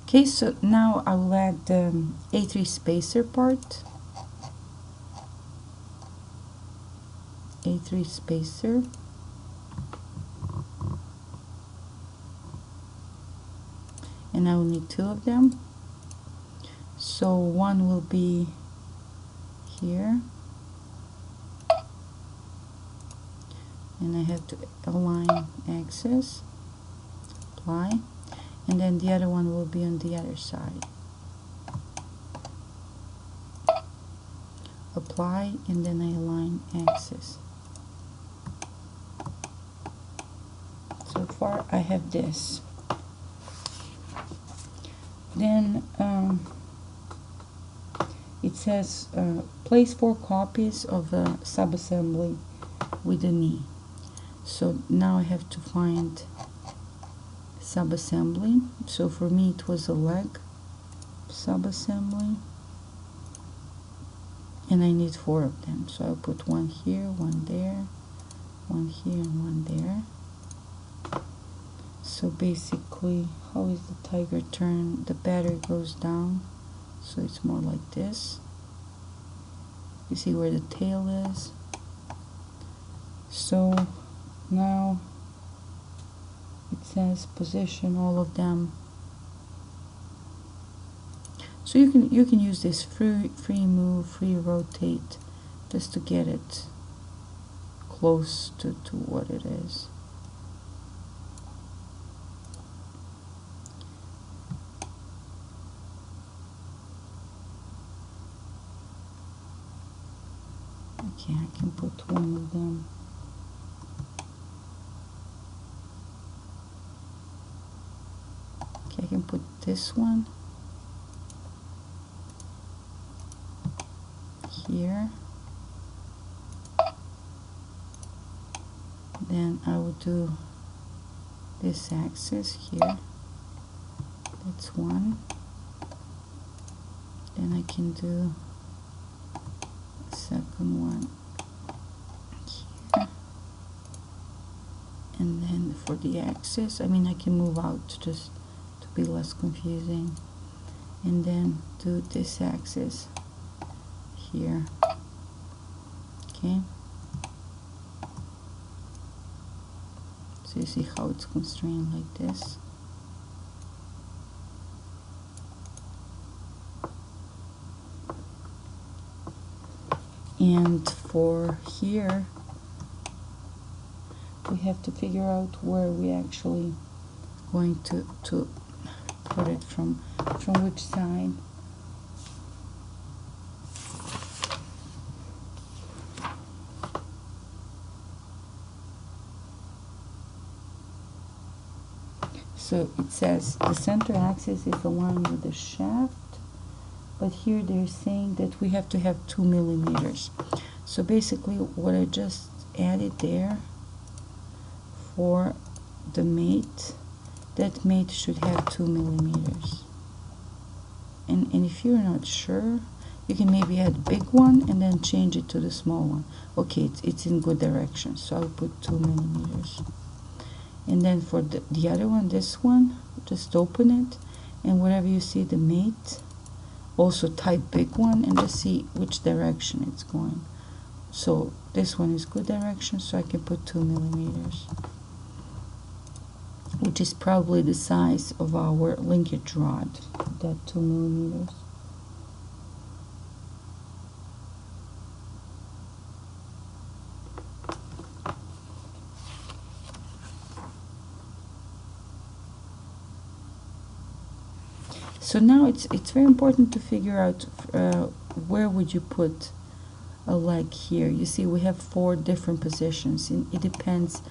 Okay, so now I will add the A3 spacer part. A3 spacer. And I will need 2 of them. So one will be here. And I have to align axis, apply, and then the other one will be on the other side. Apply, and then I align axis. So far I have this. Then it says place 4 copies of a subassembly with a knee. So now I have to find subassembly. So for me it was a leg subassembly, and I need 4 of them. So I'll put one here, one there, one here, and one there. So basically, how is the tiger turn? The battery goes down, so it's more like this. You see where the tail is? So now it says position all of them. So you can use this free move, free rotate, just to get it close to what it is. Okay, I can put one of them. Okay, I can put this one here. Then I will do this axis here. That's one. Then I can do the second one here. And then for the axis, I mean, I can move out just to be less confusing. And then do this axis here. Okay. So you see how it's constrained like this. And for here, we have to figure out where we actually going to put it from which side. So it says the center axis is aligned with the shaft, but here they're saying that we have to have 2 millimeters. So basically what I just added there for the mate, that mate should have 2 millimeters. And if you're not sure, you can maybe add big one and then change it to the small one. Okay, it's in good direction, so I'll put 2 millimeters. And then for the other one, this one, just open it, and wherever you see the mate, also type big one and just see which direction it's going. So this one is good direction, so I can put 2 millimeters, which is probably the size of our linkage rod, that 2 millimeters. So now it's very important to figure out where would you put a leg here. You see we have 4 different positions, and it depends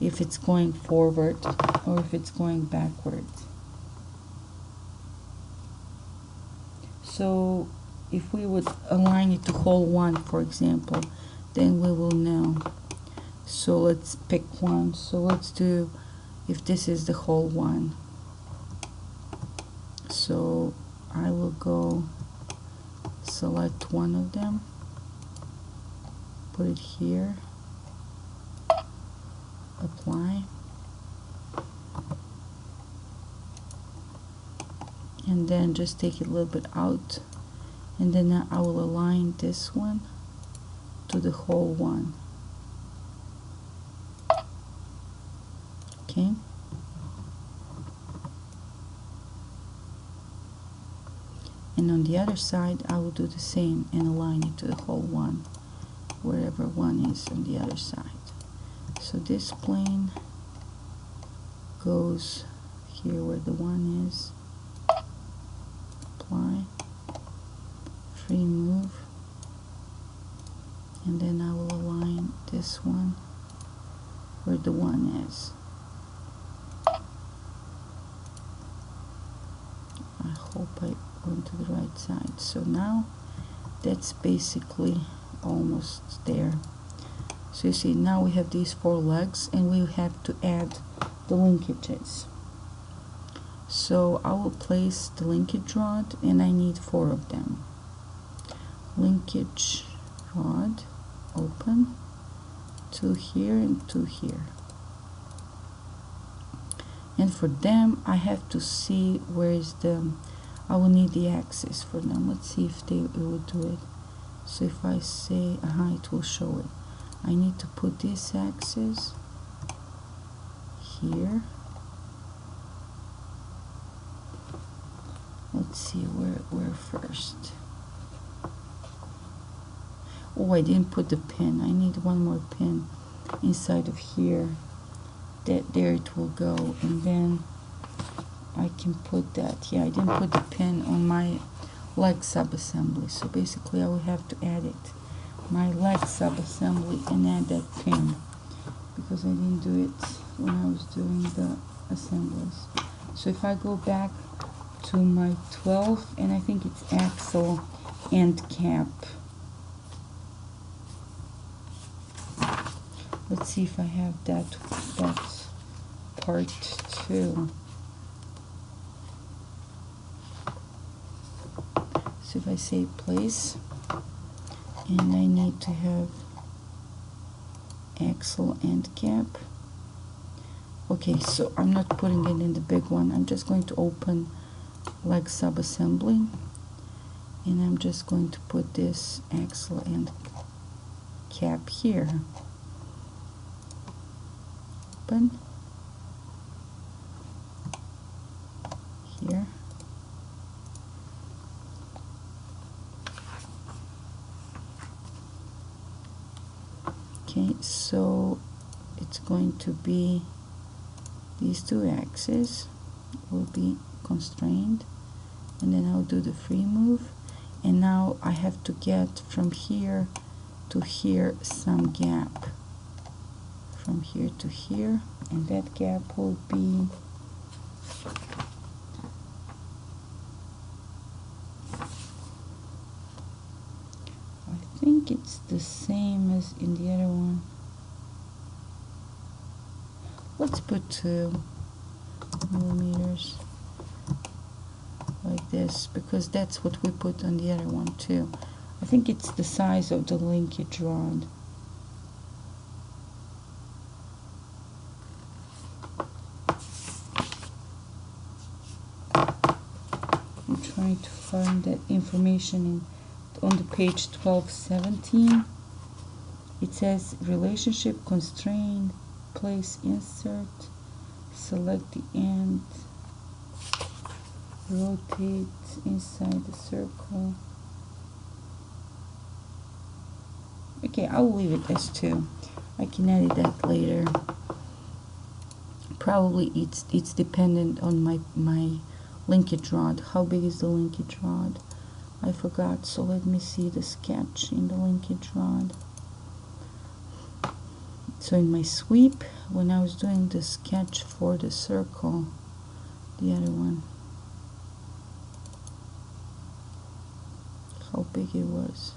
if it's going forward or if it's going backward. So if we would align it to hole 1, for example, then we will know. So let's pick one. So let's do, if this is the hole 1, so I will go select one of them, put it here, apply, and then just take it a little bit out, and then I will align this one to the whole one. Okay. And on the other side I will do the same and align it to the whole one, wherever one is on the other side. So this plane goes here where the one is, apply, free move, and then I will align this one where the one is. I hope I went to the right side. So now that's basically almost there. So you see, now we have these 4 legs, and we have to add the linkages. So I will place the linkage rod, and I need 4 of them. Linkage rod, open, 2 here and 2 here. And for them I have to see where is the, I will need the axis for them. Let's see if it will do it. So if I say, it will show it. I need to put this axis here. Let's see where first. Oh, I didn't put the pin. I need one more pin inside of here. There it will go, and then I can put that. Yeah, I didn't put the pin on my leg sub-assembly, so basically I will have to add it, my leg sub-assembly, and add that pin, because I didn't do it when I was doing the assemblies. So if I go back to my 12, and I think it's axle and cap. Let's see if I have that part too. So if I say place, and I need to have axle and cap. Okay, so I'm not putting it in the big one. I'm just going to open leg sub-assembly, and I'm just going to put this axle and cap here. Open. Here. Okay, so it's going to be these 2 axes will be constrained, and then I'll do the free move, and now I have to get from here to here some gap, from here to here, and that gap will be I think it's the same as in the other one. Let's put 2 millimeters like this, because that's what we put on the other one too. I think it's the size of the linkage rod. I'm trying to find that information on the page 1217. It says relationship, constraint, place insert, select the end, rotate inside the circle. Okay, I'll leave it as 2. I can edit that later. Probably it's dependent on my linkage rod. How big is the linkage rod? I forgot, so let me see the sketch in the linkage rod. So in my sweep, when I was doing the sketch for the circle, the other one, how big it was.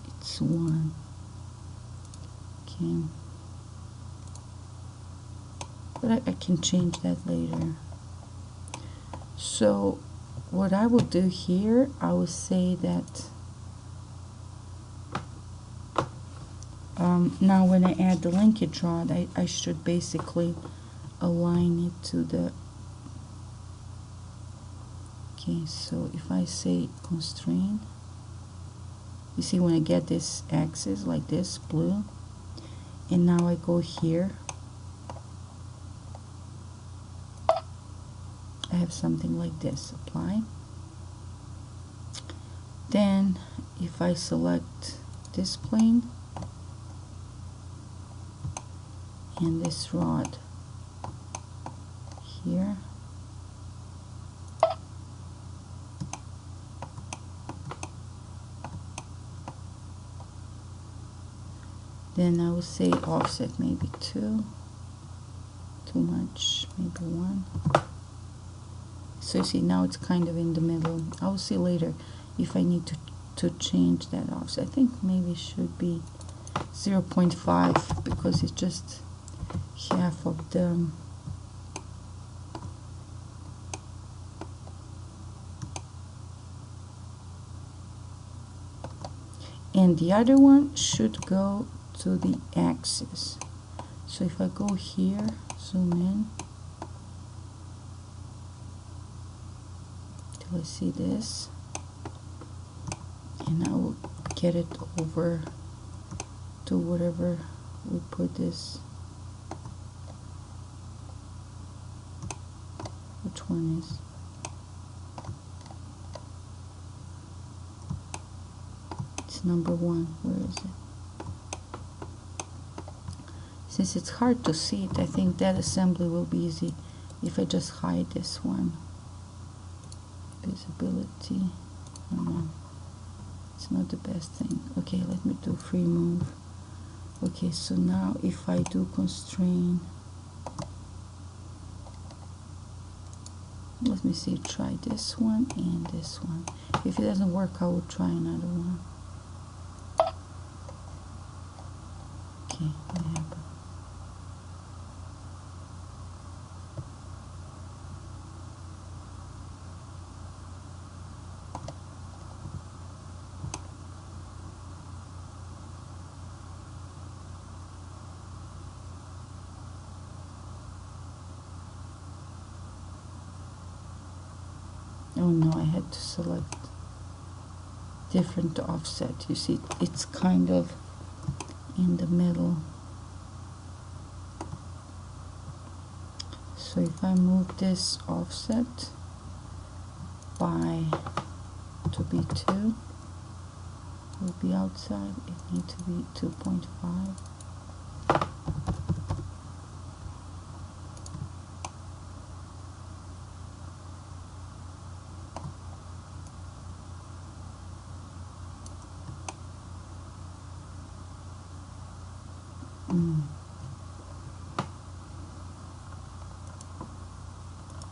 It's 1. Okay. But I can change that later. So what I will do here, I will say that now when I add the linkage rod, I should basically align it to the Okay, so if I say constrain, you see when I get this axis like this, blue, and now I go here, I have something like this, apply. Then if I select this plane and this rod here, then I will say offset maybe 2, too much, maybe 1. So you see now it's kind of in the middle. I'll see later if I need to change that offset. I think maybe it should be 0.5 because it's just half of the and the other one should go to the axis. So if I go here, zoom in till I see this, and I will get it over to whatever we put this. Which one is? It's number 1. Where is it? Since it's hard to see it, I think that assembly will be easy if I just hide this one. Visibility. I don't know. It's not the best thing. Okay, let me do free move. Okay, so now if I do constrain, let me see, try this one and this one. If it doesn't work, I will try another one. Okay, what happened? Oh no, I had to select different offset. You see, it's kind of in the middle. So if I move this offset by to be 2, it will be outside. It needs to be 2.5.